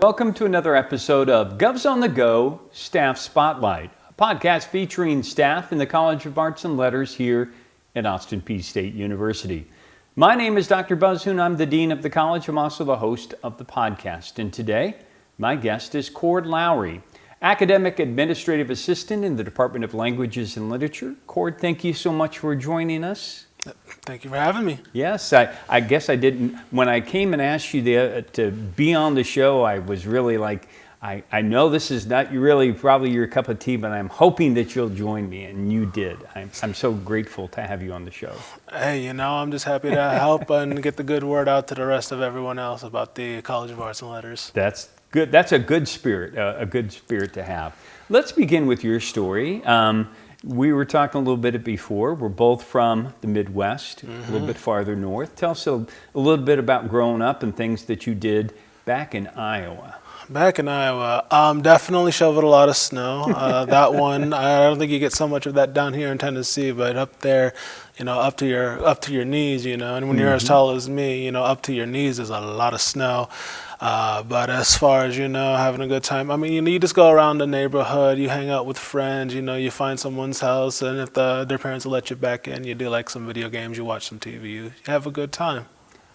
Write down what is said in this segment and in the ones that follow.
Welcome to another episode of Govs on the Go Staff Spotlight, a podcast featuring staff in the College of Arts and Letters here at Austin Peay State University. My name is Dr. Hoon. I'm the Dean of the College. I'm also the host of the podcast. And today, my guest is Coard Lowery, Academic Administrative Assistant in the Department of Languages and Literature. Coard, thank you so much for joining us. Thank you for having me. Yes, I guess I didn't, when I came and asked you to be on the show, I was really like, I know this is not really probably your cup of tea, but I'm hoping that you'll join me, and you did. I'm so grateful to have you on the show. Hey, I'm just happy to help and get the good word out to the rest of everyone else about the College of Arts and Letters. That's good. That's a good spirit to have. Let's begin with your story. We were talking a little bit before. We're both from the Midwest, a little bit farther north. Tell us a little bit about growing up and things that you did back in Iowa. Back in Iowa, definitely shoveled a lot of snow. That one, I don't think you get so much of that down here in Tennessee, but up there, up to your knees, and when you're as tall as me, up to your knees is a lot of snow. But as far as, having a good time, I mean, you just go around the neighborhood, you hang out with friends, you find someone's house, and if their parents will let you back in, you do like some video games, you watch some TV, you have a good time.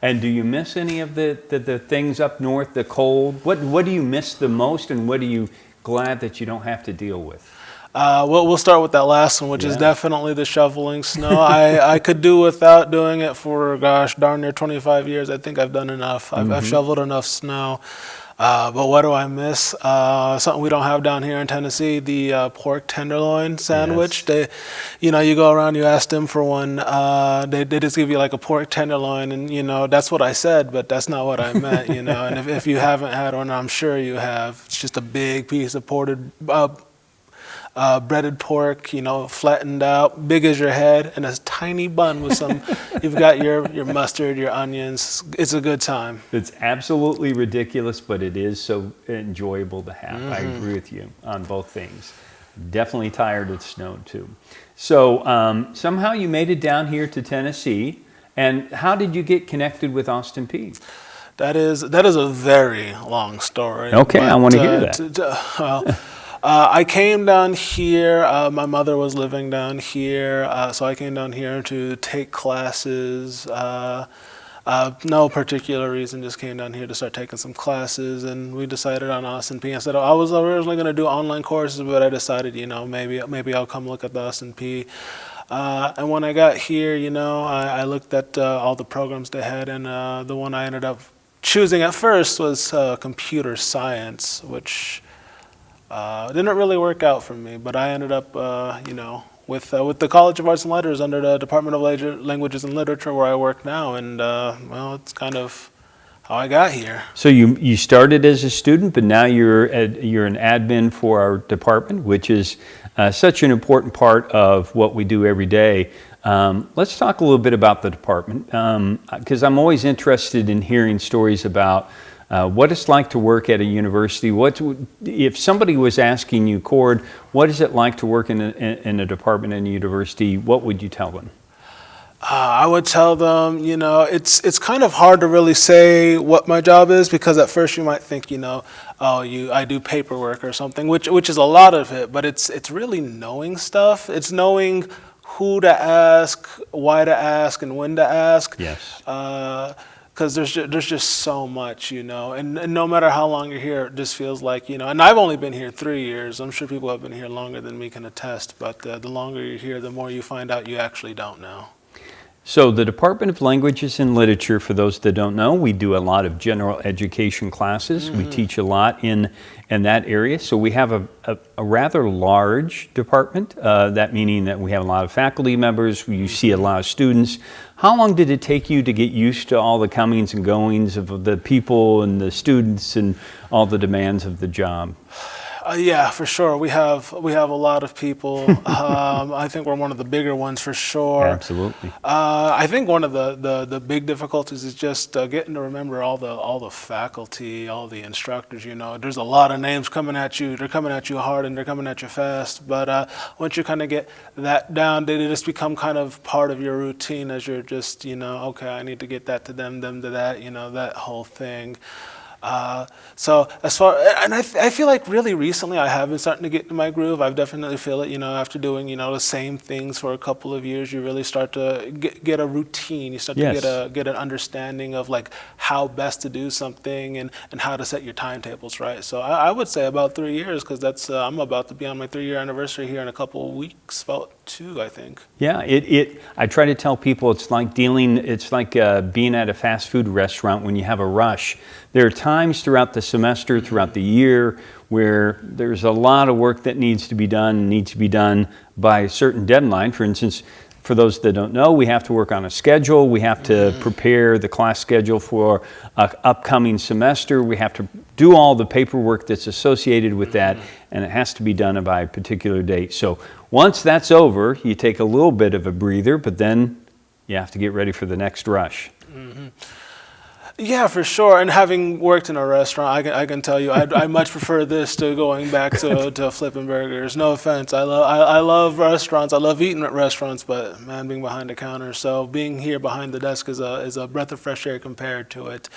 And do you miss any of the things up north, the cold? What do you miss the most, and what are you glad that you don't have to deal with? We'll start with that last one, which is definitely the shoveling snow. I could do without doing it for, darn near 25 years. I think I've done enough. I've shoveled enough snow. But what do I miss? Something we don't have down here in Tennessee, the pork tenderloin sandwich. Yes. You go around, you ask them for one. They just give you like a pork tenderloin, and that's what I said, but that's not what I meant. And if you haven't had one, I'm sure you have. It's just a big piece of breaded pork, flattened out, big as your head, and a tiny bun with some, you've got your mustard, your onions. It's a good time. It's absolutely ridiculous, but it is so enjoyable to have. I agree with you on both things. Definitely tired of snow too. So somehow you made it down here to Tennessee, and how did you get connected with Austin Peay? That is a very long story. Okay, I want to hear that. I came down here, my mother was living down here, so I came down here to take classes. No particular reason, just came down here to start taking some classes, and we decided on Austin Peay. I said I was originally going to do online courses, but I decided, maybe I'll come look at the Austin Peay. And when I got here, I looked at all the programs they had, and the one I ended up choosing at first was computer science, which didn't really work out for me, but I ended up, with the College of Arts and Letters under the Department of Languages and Literature where I work now, and it's kind of how I got here. So you started as a student, but now you're an admin for our department, which is such an important part of what we do every day. Let's talk a little bit about the department, because I'm always interested in hearing stories about what it's like to work at a university. If somebody was asking you, Coard, what is it like to work in a department in a university, what would you tell them? I would tell them, it's kind of hard to really say what my job is, because at first you might think, I do paperwork or something, which is a lot of it, but it's really knowing stuff. It's knowing who to ask, why to ask, and when to ask. Yes. Because there's just so much, and no matter how long you're here, it just feels like, and I've only been here 3 years. I'm sure people have been here longer than me can attest, but the longer you're here, the more you find out you actually don't know. So the Department of Languages and Literature, for those that don't know, we do a lot of general education classes. We teach a lot in that area. So we have a rather large department, that meaning that we have a lot of faculty members, you see a lot of students. How long did it take you to get used to all the comings and goings of the people and the students and all the demands of the job? Yeah, for sure. We have a lot of people. I think we're one of the bigger ones for sure. Absolutely. I think one of the big difficulties is just getting to remember all the faculty, all the instructors. There's a lot of names coming at you. They're coming at you hard and they're coming at you fast. But once you kind of get that down, they just become kind of part of your routine as you're just okay, I need to get that to them to that. That whole thing. So as far, and I feel like really recently I have been starting to get in my groove. I've definitely feel it, after doing, the same things for a couple of years, you really start to get a routine. You start Yes. to get an understanding of like how best to do something and how to set your timetables right. So I would say about 3 years, because that's I'm about to be on my 3-year anniversary here in a couple of weeks, about 2, I think. Yeah, I try to tell people it's like being at a fast food restaurant when you have a rush. There are times throughout the semester, throughout the year, where there's a lot of work that needs to be done by a certain deadline. For instance, for those that don't know, we have to work on a schedule. We have to prepare the class schedule for an upcoming semester. We have to do all the paperwork that's associated with that, and it has to be done by a particular date. So once that's over, you take a little bit of a breather, but then you have to get ready for the next rush. Yeah, for sure. And having worked in a restaurant, I can tell you, I much prefer this to going back to flipping burgers. No offense, I love restaurants. I love eating at restaurants, but man, being behind the counter. So being here behind the desk is a breath of fresh air compared to it.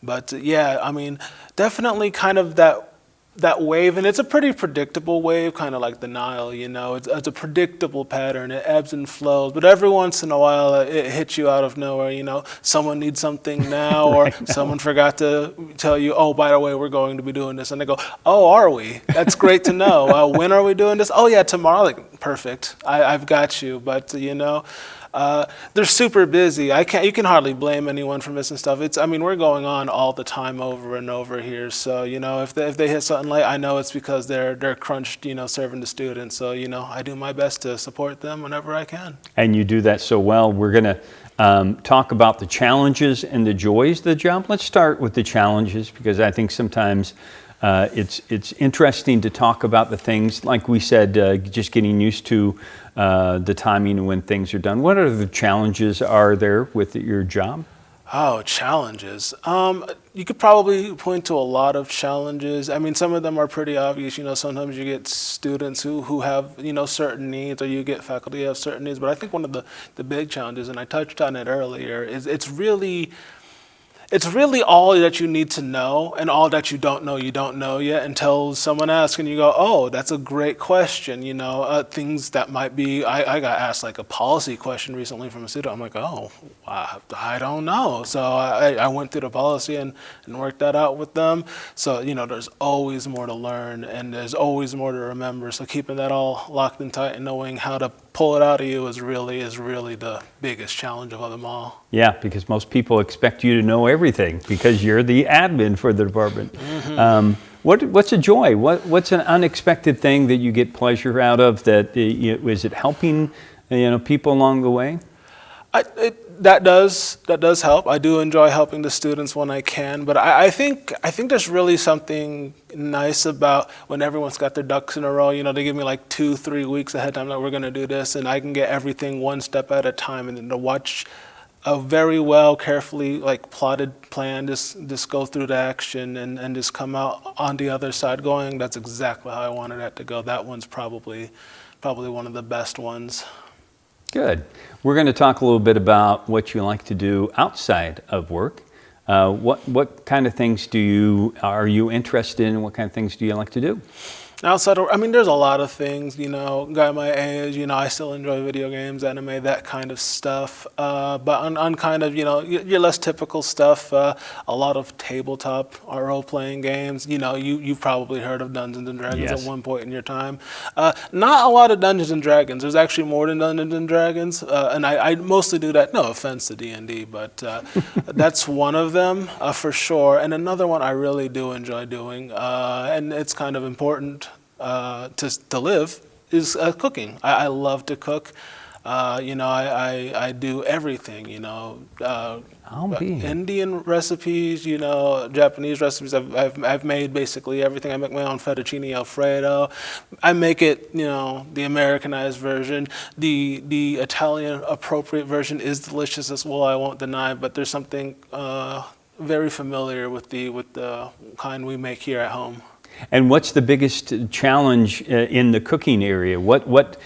But yeah, I mean, definitely kind of that wave, and it's a pretty predictable wave, kind of like the Nile, it's a predictable pattern. It ebbs and flows, but every once in a while it hits you out of nowhere. Someone needs something now, or someone forgot to tell you, oh, by the way, we're going to be doing this, and they go, oh, are we? That's great to know. When are we doing this? Oh yeah, tomorrow. Like, perfect, I've got you. But they're super busy. You can hardly blame anyone for missing stuff. We're going on all the time over and over here. So, if they hit something late, I know it's because they're crunched, serving the students. So, I do my best to support them whenever I can. And you do that so well. We're going to talk about the challenges and the joys of the job. Let's start with the challenges, because I think sometimes it's interesting to talk about the things, like we said, just getting used to the timing when things are done. What other challenges are there with your job? Oh, challenges. You could probably point to a lot of challenges. Some of them are pretty obvious. Sometimes you get students who have, certain needs, or you get faculty who have certain needs. But I think one of the big challenges, and I touched on it earlier, is it's really all that you need to know, and all that you don't know yet until someone asks and you go, oh, that's a great question. Things that might be, I got asked like a policy question recently from a student. I'm like, oh, I don't know. So I went through the policy and worked that out with them. So, there's always more to learn, and there's always more to remember. So keeping that all locked and tight and knowing how to pull it out of you is really the biggest challenge of them all. Yeah, because most people expect you to know everything because you're the admin for the department. What's a joy? What's an unexpected thing that you get pleasure out of? Is it helping people along the way? That does help. I do enjoy helping the students when I can, but I think there's really something nice about when everyone's got their ducks in a row. They give me like 2-3 weeks ahead of time that we're going to do this, and I can get everything one step at a time, and then to watch a very well, carefully plotted plan just go through the action and just come out on the other side going, that's exactly how I wanted that to go. That one's probably one of the best ones. Good. We're going to talk a little bit about what you like to do outside of work. What kind of things are you interested in? What kind of things do you like to do? Outside of, there's a lot of things, guy my age, I still enjoy video games, anime, that kind of stuff. But on kind of, your less typical stuff, a lot of tabletop role-playing games. You've probably heard of Dungeons and Dragons Yes. at one point in your time. Not a lot of Dungeons and Dragons. There's actually more than Dungeons and Dragons. And I mostly do that, no offense to D&D, but that's one of them for sure. And another one I really do enjoy doing, and it's kind of important to live, is cooking. I love to cook. I do everything, Indian recipes, Japanese recipes. I've made basically everything. I make my own fettuccine Alfredo. I make it, the Americanized version. The Italian appropriate version is delicious as well, I won't deny, but there's something very familiar with the kind we make here at home. And what's the biggest challenge in the cooking area? What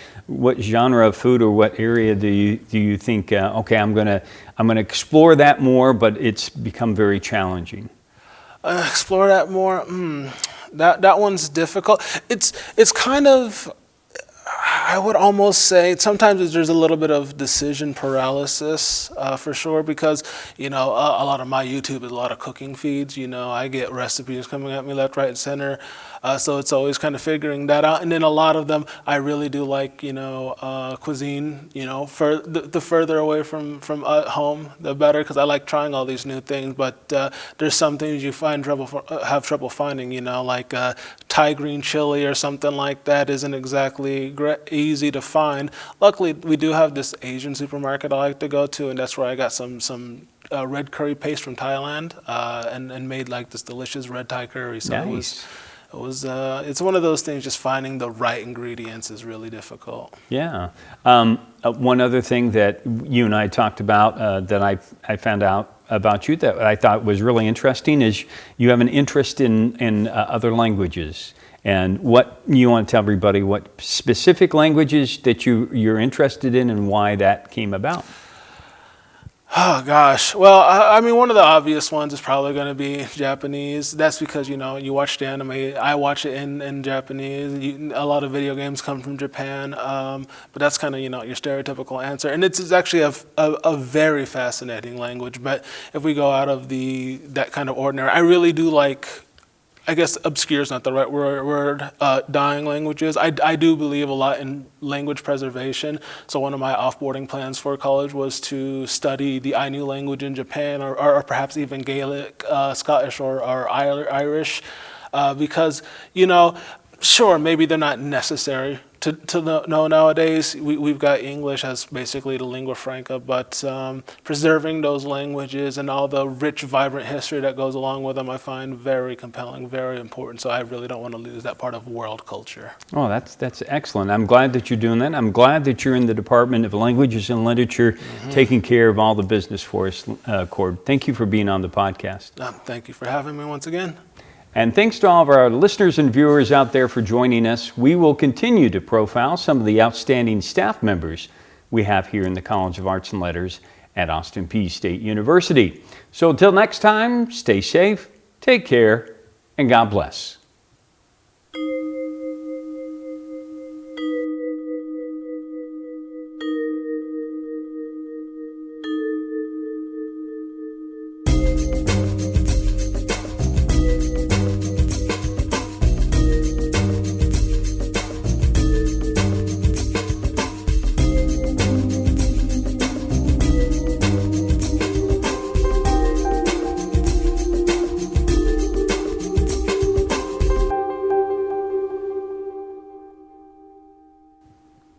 genre of food, or what area do you think? Okay, I'm gonna explore that more, but it's become very challenging. Explore that more. That one's difficult. It's kind of, I would almost say sometimes there's a little bit of decision paralysis, for sure, because a lot of my YouTube is a lot of cooking feeds. I get recipes coming at me left, right, and center, so it's always kind of figuring that out. And then a lot of them I really do like, cuisine. For the further away from home, the better, because I like trying all these new things. But there's some things you have trouble finding. Like Thai green chili or something like that isn't exactly easy to find. Luckily, we do have this Asian supermarket I like to go to, and that's where I got some red curry paste from Thailand, and made like this delicious red Thai curry. So Nice. it's one of those things. Just finding the right ingredients is really difficult. Yeah. One other thing that you and I talked about that I found out about you that I thought was really interesting is you have an interest in other languages. And what you want to tell everybody, what specific languages that you're interested in and why that came about? Oh gosh. Well, I mean, one of the obvious ones is probably going to be Japanese. That's because you watch the anime. I watch it in Japanese. A lot of video games come from Japan, but that's kind of your stereotypical answer. And it's actually a very fascinating language. But if we go out of that kind of ordinary, I really do like. I guess obscure is not the right word, dying languages. I do believe a lot in language preservation. So one of my offboarding plans for college was to study the Ainu language in Japan, or perhaps even Gaelic, Scottish, or Irish, because, sure, maybe they're not necessary to know nowadays. We've got English as basically the lingua franca, but preserving those languages and all the rich, vibrant history that goes along with them, I find very compelling, very important. So I really don't want to lose that part of world culture. Oh, that's excellent. I'm glad that you're doing that. I'm glad that you're in the Department of Languages and Literature, taking care of all the business for us, Coard. Thank you for being on the podcast. Thank you for having me once again. And thanks to all of our listeners and viewers out there for joining us. We will continue to profile some of the outstanding staff members we have here in the College of Arts and Letters at Austin Peay State University. So until next time, stay safe, take care, and God bless.